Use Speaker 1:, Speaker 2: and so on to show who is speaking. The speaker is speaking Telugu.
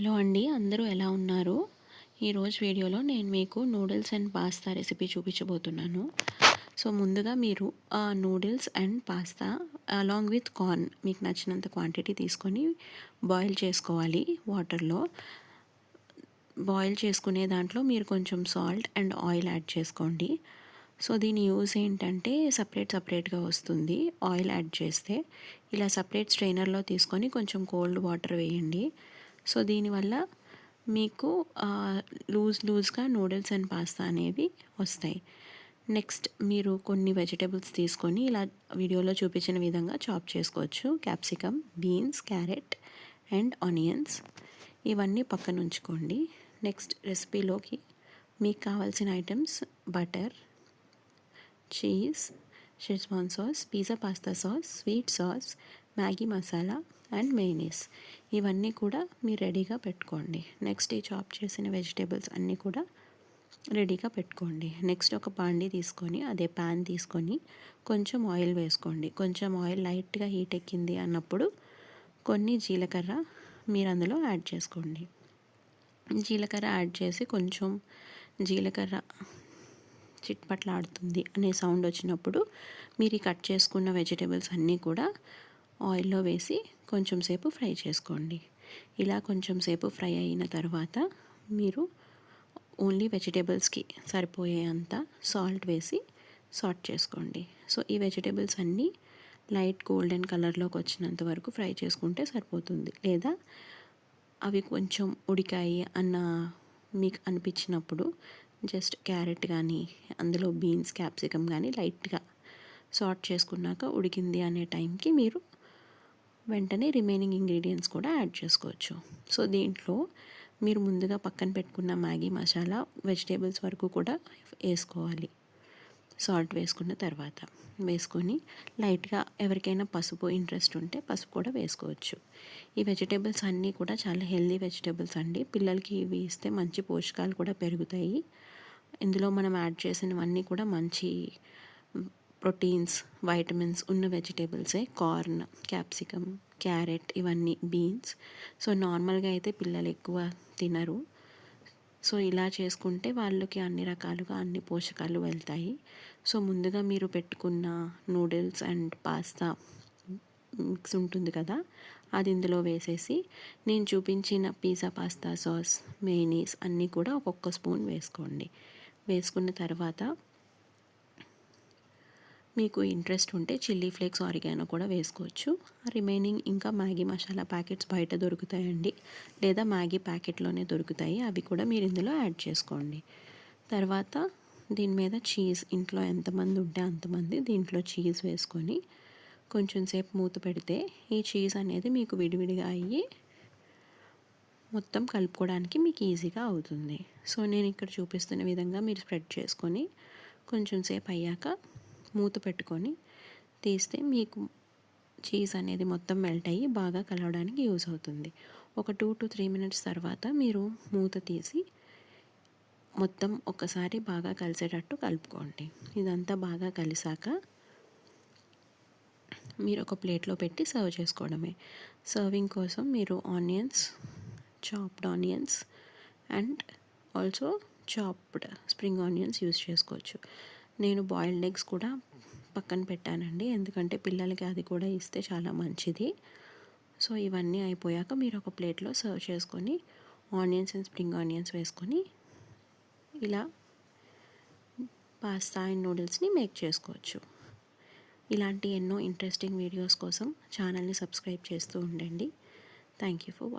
Speaker 1: హలో అండి, అందరూ ఎలా ఉన్నారు? ఈరోజు వీడియోలో నేను మీకు నూడిల్స్ అండ్ పాస్తా రెసిపీ చూపించబోతున్నాను. సో ముందుగా మీరు noodles and pasta along with corn మీకు నచ్చినంత క్వాంటిటీ తీసుకొని బాయిల్ చేసుకోవాలి వాటర్లో. బాయిల్ చేసుకునే దాంట్లో మీరు కొంచెం సాల్ట్ అండ్ ఆయిల్ యాడ్ చేసుకోండి. సో దీని యూస్ ఏంటంటే సపరేట్గా వస్తుంది ఆయిల్ యాడ్ చేస్తే. ఇలా సపరేట్ స్ట్రైనర్లో తీసుకొని కొంచెం కోల్డ్ వాటర్ వేయండి. సో దీనివల్ల మీకు లూజ్గా నూడిల్స్ అండ్ పాస్తా అనేవి వస్తాయి. నెక్స్ట్ మీరు కొన్ని వెజిటేబుల్స్ తీసుకొని ఇలా వీడియోలో చూపించిన విధంగా చాప్ చేసుకోవచ్చు. Capsicum, beans, carrot and onions ఇవన్నీ పక్కన ఉంచుకోండి. నెక్స్ట్ రెసిపీలోకి మీకు కావాల్సిన items butter, cheese, schezwan sauce, pizza pasta sauce, sweet sauce, Maggi masala and mayonnaise ఇవన్నీ కూడా మీరు రెడీగా పెట్టుకోండి. నెక్స్ట్ ఈ చాప్ చేసిన వెజిటేబుల్స్ అన్నీ కూడా రెడీగా పెట్టుకోండి. నెక్స్ట్ ఒక బాండీ తీసుకొని అదే ప్యాన్ తీసుకొని కొంచెం ఆయిల్ వేసుకోండి. కొంచెం ఆయిల్ లైట్గా హీట్ ఎక్కింది అన్నప్పుడు కొన్ని జీలకర్ర మీరు అందులో యాడ్ చేసుకోండి. జీలకర్ర యాడ్ చేసి కొంచెం జీలకర్ర చిట్పట్లాడుతుంది అనే సౌండ్ వచ్చినప్పుడు మీరు ఈ కట్ చేసుకున్న వెజిటేబుల్స్ అన్నీ కూడా ఆయిల్లో వేసి కొంచెం సేపు ఫ్రై చేసుకోండి. ఇలా కొంచెం సేపు ఫ్రై అయిన తర్వాత మీరు ఓన్లీ వెజిటేబుల్స్కి సరిపోయేంత సాల్ట్ వేసి సాట్ చేసుకోండి. సో ఈ వెజిటేబుల్స్ అన్నీ లైట్ గోల్డెన్ కలర్లోకి వచ్చినంత వరకు ఫ్రై చేసుకుంటే సరిపోతుంది. లేదా అవి కొంచెం ఉడికాయి అన్న మీకు అనిపించినప్పుడు జస్ట్ క్యారెట్ కానీ అందులో బీన్స్, క్యాప్సికమ్ కానీ లైట్గా సాట్ చేసుకున్నాక ఉడికింది అనే టైంకి మీరు వెంటనే రిమైనింగ్ ఇంగ్రీడియంట్స్ కూడా యాడ్ చేసుకోవచ్చు. సో దీంట్లో మీరు ముందుగా పక్కన పెట్టుకున్న మ్యాగీ మసాలా వెజిటేబుల్స్ వరకు కూడా వేసుకోవాలి. సాల్ట్ వేసుకున్న తర్వాత వేసుకొని లైట్గా ఎవరికైనా పసుపు ఇంట్రెస్ట్ ఉంటే పసుపు కూడా వేసుకోవచ్చు. ఈ వెజిటేబుల్స్ అన్నీ కూడా చాలా హెల్దీ వెజిటేబుల్స్ అండి. పిల్లలకి ఇవి ఇస్తే మంచి పోషకాలు కూడా పెరుగుతాయి. ఇందులో మనం యాడ్ చేసినవన్నీ కూడా మంచి ప్రోటీన్స్, వైటమిన్స్ ఉన్న వెజిటేబుల్సే. కార్న్, క్యాప్సికమ్, క్యారెట్ ఇవన్నీ బీన్స్. సో నార్మల్గా అయితే పిల్లలు ఎక్కువ తినరు. సో ఇలా చేసుకుంటే వాళ్ళకి అన్ని రకాలుగా అన్ని పోషకాలు వెళ్తాయి. సో ముందుగా మీరు పెట్టుకున్న నూడిల్స్ అండ్ పాస్తా మిక్స్ ఉంటుంది కదా, అది ఇందులో వేసేసి నేను చూపించిన పిజ్జా పాస్తా సాస్, మెయోనీస్ అన్నీ కూడా ఒక్కొక్క స్పూన్ వేసుకోండి. వేసుకున్న తర్వాత మీకు ఇంట్రెస్ట్ ఉంటే చిల్లీ ఫ్లేక్స్, ఆరిగానో కూడా వేసుకోవచ్చు. రిమైనింగ్ ఇంకా మ్యాగీ మసాలా ప్యాకెట్స్ బయట దొరుకుతాయండి, లేదా మ్యాగీ ప్యాకెట్లోనే దొరుకుతాయి, అవి కూడా మీరు ఇందులో యాడ్ చేసుకోండి. తర్వాత దీని మీద చీజ్, ఇంట్లో ఎంతమంది ఉంటే అంతమంది దీంట్లో చీజ్ వేసుకొని కొంచెం సేపు మూత పెడితే ఈ చీజ్ అనేది మీకు విడివిడిగా అయ్యి మొత్తం కలుపుకోవడానికి మీకు ఈజీగా అవుతుంది. సో నేను ఇక్కడ చూపిస్తున్న విధంగా మీరు స్ప్రెడ్ చేసుకొని కొంచెం సేపు అయ్యాక మూత పెట్టుకొని తీస్తే మీకు చీజ్ అనేది మొత్తం మెల్ట్ అయ్యి బాగా కలవడానికి యూజ్ అవుతుంది. ఒక 2 to 3 minutes తర్వాత మీరు మూత తీసి మొత్తం ఒకసారి బాగా కలిసేటట్టు కలుపుకోండి. ఇదంతా బాగా కలిసాక మీరు ఒక ప్లేట్లో పెట్టి సర్వ్ చేసుకోవడమే. సర్వింగ్ కోసం మీరు chopped onions and also chopped spring onions use చేసుకోవచ్చు. నేను బాయిల్డ్ ఎగ్స్ కూడా పక్కన పెట్టానండి, ఎందుకంటే పిల్లలకి అది కూడా ఇస్తే చాలా మంచిది. సో ఇవన్నీ అయిపోయాక మీరు ఒక ప్లేట్లో సర్వ్ చేసుకొని ఆనియన్స్ అండ్ స్ప్రింగ్ ఆనియన్స్ వేసుకొని ఇలా పాస్తా అండ్ నూడిల్స్ని మేక్ చేసుకోవచ్చు. ఇలాంటి ఎన్నో ఇంట్రెస్టింగ్ వీడియోస్ కోసం ఛానల్ని సబ్స్క్రైబ్ చేస్తూ ఉండండి. Thank you for watching.